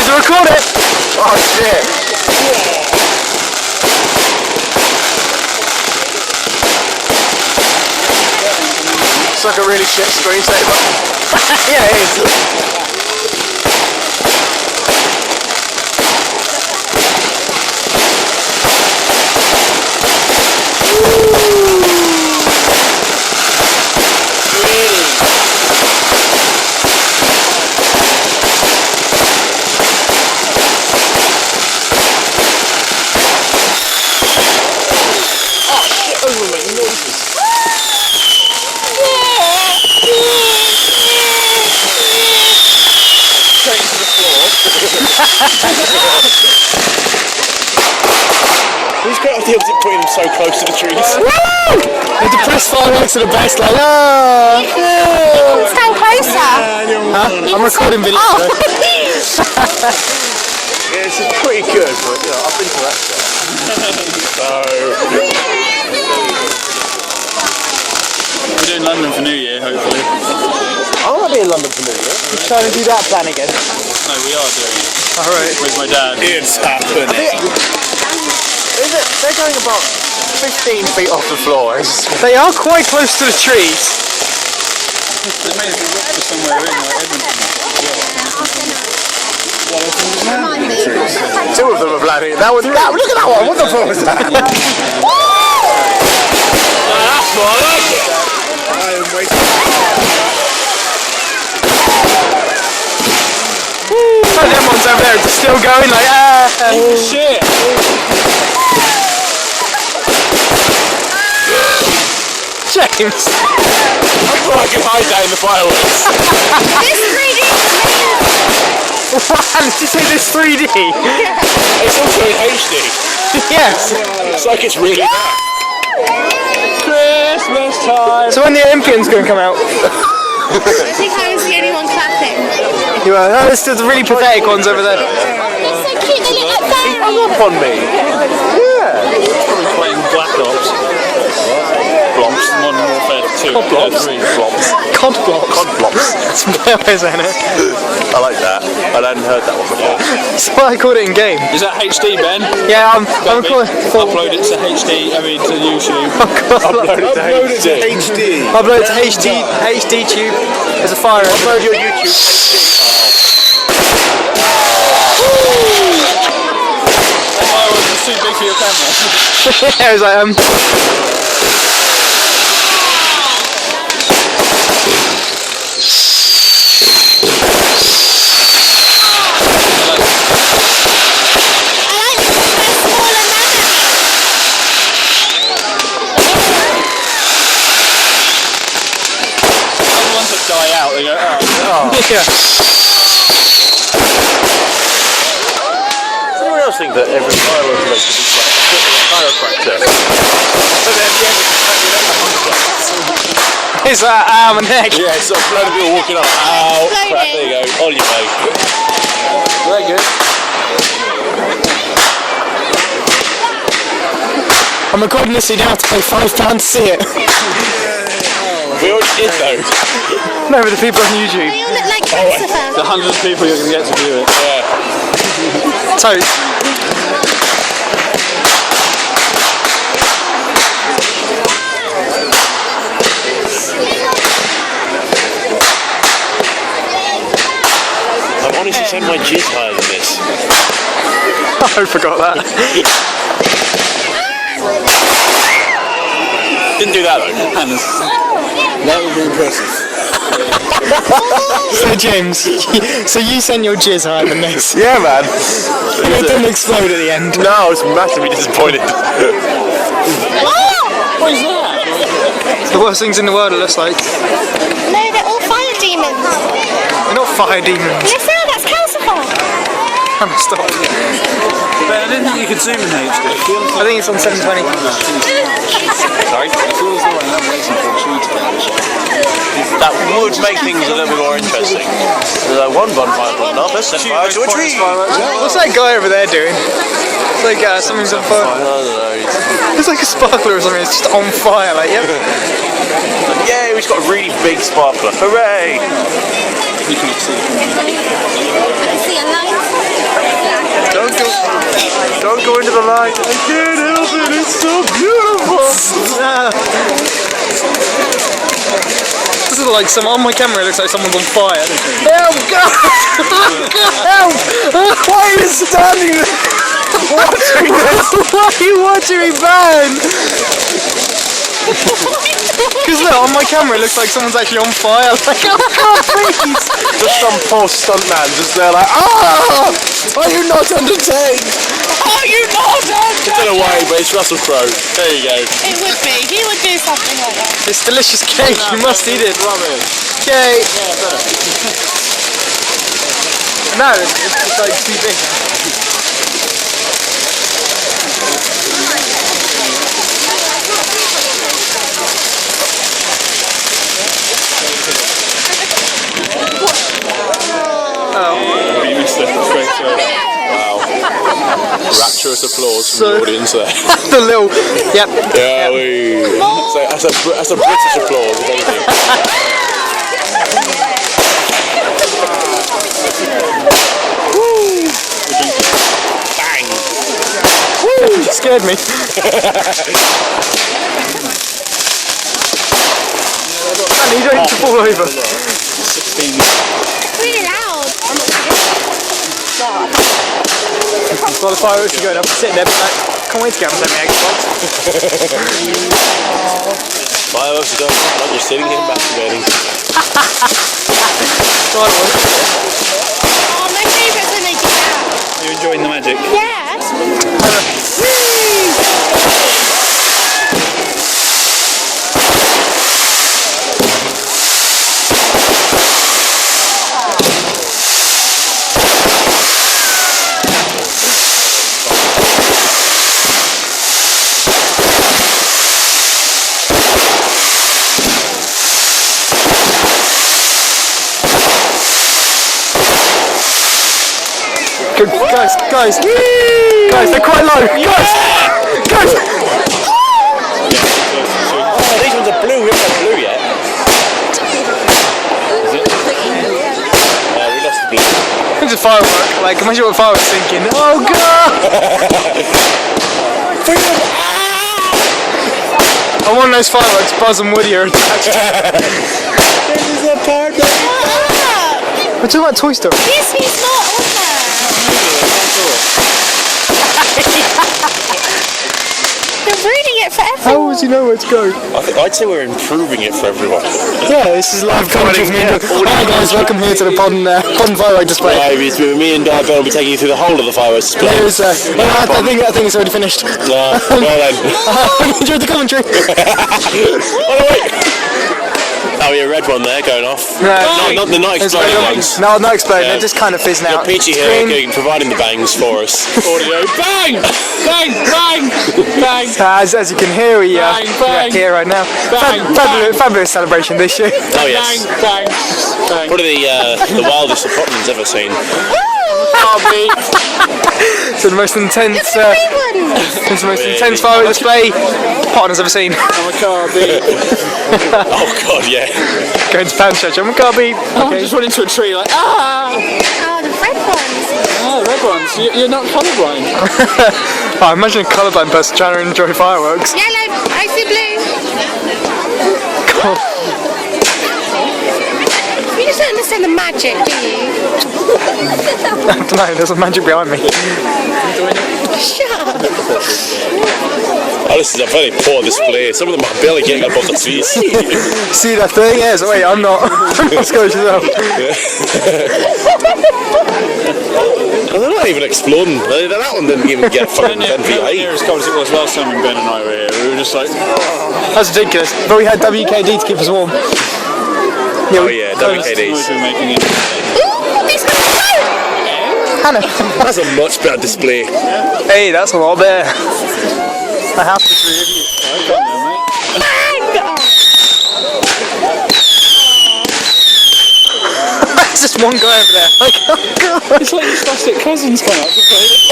to record it. Oh shit. It's like a really shit screensaver. Yeah, it is. Who's got the opposite putting them so close to the trees? Woo! The depressed fireworks are the best, like, oh! You can stand closer. Huh? I'm recording video. Oh. Yeah, this is pretty good, but you know, I've been to that stuff. We're doing London for New Year, hopefully. I want to be in London for New Year. We're trying to do that plan again. No, we are doing it. Alright. With my dad. It's happening. They're going about 15 feet off the floor. They are quite close to the trees. They made us look for somewhere in like Edmonton. Two of them are landing. That was that. Look at that one. What the fuck was that? That's more like it. I am waiting. Oh, them ones over there are still going like, Oh shit! James. I thought I could hide that in the fireworks. This 3D What? Did you say this 3D? It's also in HD. Yes. It's like it's really bad. Christmas time! So when the Olympians going to come out? I think I was the only one clapping. You are. No, there's the really pathetic ones over there. They're so cute, they look like fairies. Hung up on me. Yeah. Probably playing Black Ops. Blobs, Modern Warfare 2. Cod blobs. 3. Blobs. Cod blocks. Cod blobs. It's Wales, isn't it? I like that. I hadn't heard that one before. That's what I called it in game. Is that HD, Ben? Yeah, I'm calling Upload it to HD, I mean to YouTube. Upload it to HD. Upload it to HD Tube. There's a fire. Upload your YouTube. Fireworks are too big for your camera. Yeah, it was like The ones that die out, they go, yeah. Does anyone else think that every firework makes a chiropractor? So then, It's like arm and neck. yeah, it's sort of a load of people walking up. Ow, crap, there you go. On your way. Very good. I'm recording this so you don't have to pay £5 to see it. We already did though. No, but the people on YouTube. They all look like Christopher. the hundreds of people you're going to get to view it. Yeah. Totes. I've honestly sent my jizz higher than this. I forgot that. Didn't do that though. That would be impressive. So James, so you sent your jizz higher than this. Yeah, man. It didn't explode at the end. No, I was massively disappointed. What is that? It's the worst things in the world, it looks like. No, they're all fire demons. They're not fire demons. Listen, that's calcifer. Stop. Ben, I didn't think you could zoom in HD. I think it's on 720. Sorry? That would make things a little bit more interesting. There's like one bonfire to another, set fire to a tree. What's that guy over there doing? It's like something's on fire. I don't know. It's like a sparkler or something, it's just on fire, like, yep. Yeah, he's got a really big sparkler. Hooray! You can see. I see a light. going to the light. I can't help it, it's so beautiful. This is like on my camera, it looks like someone's on fire. Help, God! Help! Why are you standing there watching this? Why are you watching me burn? Because look, on my camera it looks like someone's actually on fire. Like, oh God, please! Just some poor stuntman just there like, ah! Are you not entertained? Are you not entertained? Get away, but it's Russell Crowe. There you go. It would be. He would do something like that. It's delicious cake, you must eat it. Rubbish. Okay. Yeah, better. No, it's like too big. You missed it. Straight through. Wow. Rapturous applause from So- the audience there. The little, yep. Yeah, so that's a British applause, if anything. Bang! You scared me. And you don't need to fall over. 16. Really loud. While the fireworks are going up, sitting there, like, can't wait to get on my Xbox. Fireworks are going on, I'm just sitting here masturbating. Fireworks. Oh, my favourite's when they do that. You enjoying the magic? Yeah. Guys, they're quite low. Guys. Oh, these ones are blue, we haven't had blue yet. We lost the blue. It's a firework. Like, imagine what fireworks thinking. Oh God! I want those fireworks. Buzz and Woody are attached. This is a party. Ah, We're talking about Toy Story. Disney's not on there. You're ruining it for How everyone. would you know where to go? I'd say we're improving it for everyone. Yeah, this is live comedy from England. Hi guys, welcome here to the Potton firework display. Right, me and Ben will be taking you through the whole of the fireworks display. I think it's already finished. Well then. I enjoyed the commentary. Oh, wait. Oh, yeah, red one there going off. Not the not exploding ones. No, not exploding. They're just kind of fizzing out. Peachy here providing the bangs for us. Audio. Bang! Bang! Bang! Bang! As you can hear, we Bang, bang. here right now. Bang, Fabulous celebration this year. Oh yes. Bang! Bang! Probably the wildest the Potton's ever seen. So the most intense, Look at the big ones. it's the most intense firework display Potton has ever seen. I'm a car beat. Oh god, yeah. Going to Pam Church, I'm a car beat. I'm just running to a tree like, ah! Oh, the red ones. Oh, red ones. You're not colourblind. Oh, imagine a colourblind person trying to enjoy fireworks. Yellow, I see blue. You just don't understand the magic, do you? I don't know, there's some magic behind me. Shut up. Oh, this is a very poor display. Some of them are barely getting above the trees. See that thing? Yes, wait, I'm not. I'm not Scottish as well. They're not even exploding. That one didn't even get fucking 10 feet Here as high. cold as it was last time when Ben and I were here. We were just like, That's ridiculous. But we had WKD to keep us warm. Yeah, Oh yeah, WKDs. we're making it. Ooh, these ones are blue. Hannah. That's a much better display. Hey, that's a lot there. I have to agree with you. I can't know, mate. Bang! Oh. There's just one guy over there. Like, oh God. It's like your spastic cousins come out to play it.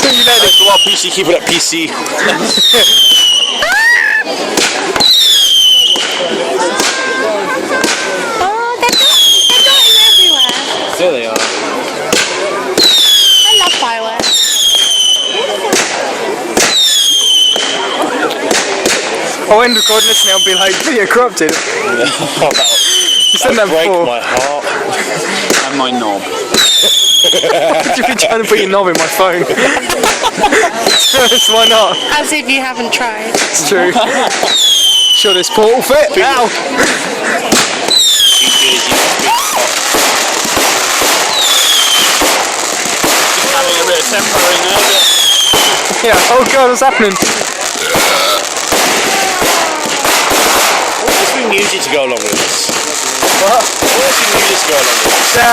So you know this. Come on, PC, keep it at PC. Oh, they're dotting everywhere. There they are. I'll end recording this and it'll be like video corrupted. You said that break before. my heart. And my knob. You've been trying to put your knob in my phone. To be honest, why not? As if you haven't tried. It's true. Sure, this portal fit. Ow! Having a bit of temporary nerve. Yeah. Oh god, what's happening? What's the music to go along with this? What? What's the music to go along with this? Oh,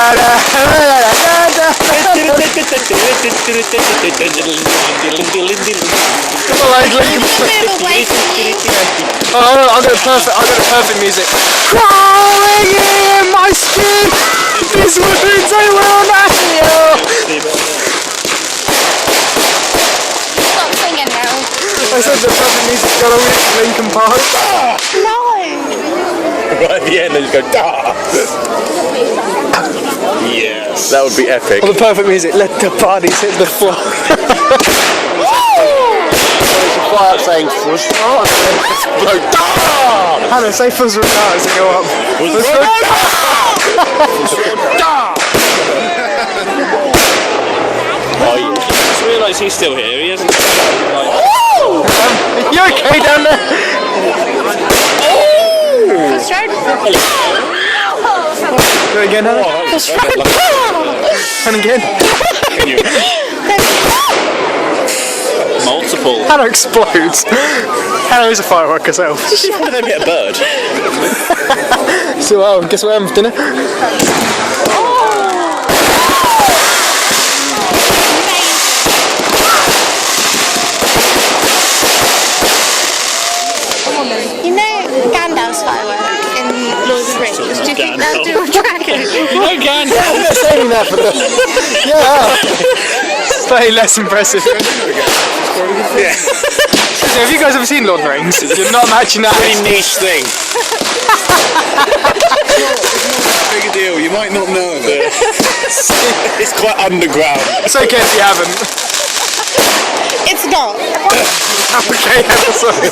I've got a perfect music. Crawling in my skin, these wounds I will not heal. Stop singing now. I said the perfect music got along with Linkin Park. No. Right at the end, and you go, "Dah." Yes, that would be epic. Or the perfect music, let the bodies hit the floor. Fire saying, "Fuzz blow, dah." Hannah, say fuzz retard as they go up. I just realised he's still here. He hasn't. You okay down there? Do it again, Hannah. And again. Multiple. Hannah explodes. Hannah is a firework herself. She's one of them hit a bird. So, guess what I'm having for dinner? You know Gandalf's firework in Lord of the Rings? Do you think they'll do a dragon? You know Gandalf. I'm not saying that for the... Yeah. Slightly less impressive. Yeah. Have you guys ever seen Lord of the Rings? You're not matching that. Pretty niche thing. Big a deal. You might not know that. It's quite underground. It's okay if you haven't. It's not. Okay, sorry.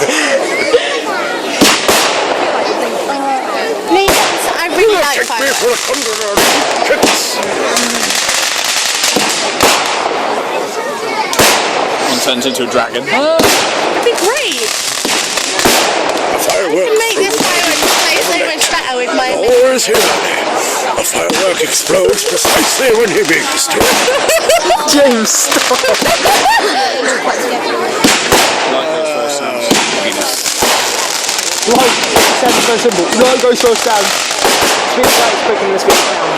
Me, I really like fireworks. One turns into a dragon. It'd be great. Firework. Make this firework play so much better with my... War is here. A firework explodes precisely when he begins to. James, stop. Light sounds so simple. Light goes so sound. Speed of light is quicker than the speed of sound.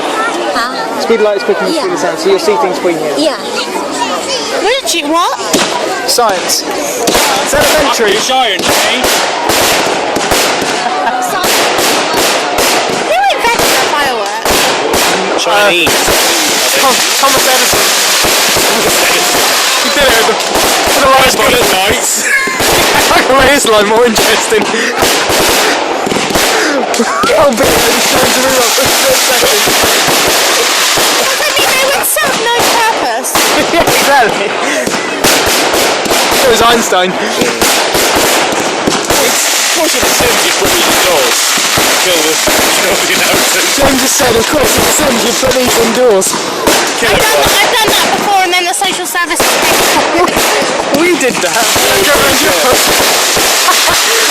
Huh? Speed of light is quicker than the speed of sound, so you'll see things before you hear. Yeah. Richie, what? Science. It's elementary. You're science, eh? Who invented a firework? Chinese. Thomas Edison. He did it with the lights But at night. I can make this line more interesting. Oh, big baby shines the room up for a split second. I mean, they would serve no purpose. Yeah, exactly. It was Einstein. Of course, in The Sims, you put these indoors. Kill the inhabitants. James just said, of course, in The Sims you put these indoors. I've done that before, and then the social services We did that.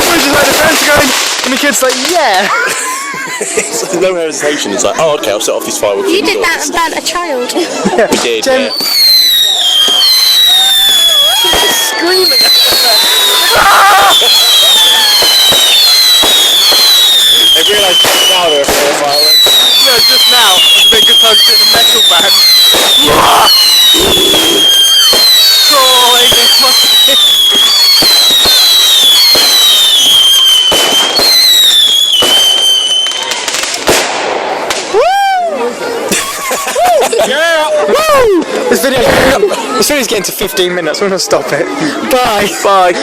We're just like the parents are going, and the kid's like, yeah. It's like no hesitation. It's like, oh, okay, I'll set off these fireworks. You did indoors. that and burnt a child. We did, Jen, yeah. screaming. They realised now they're afraid of fireworks. No, just now, as a big guitar in a metal band. Crawling in my skin. Yeah! Woo! This video's getting to 15 minutes. We're gonna stop it. Bye. Bye.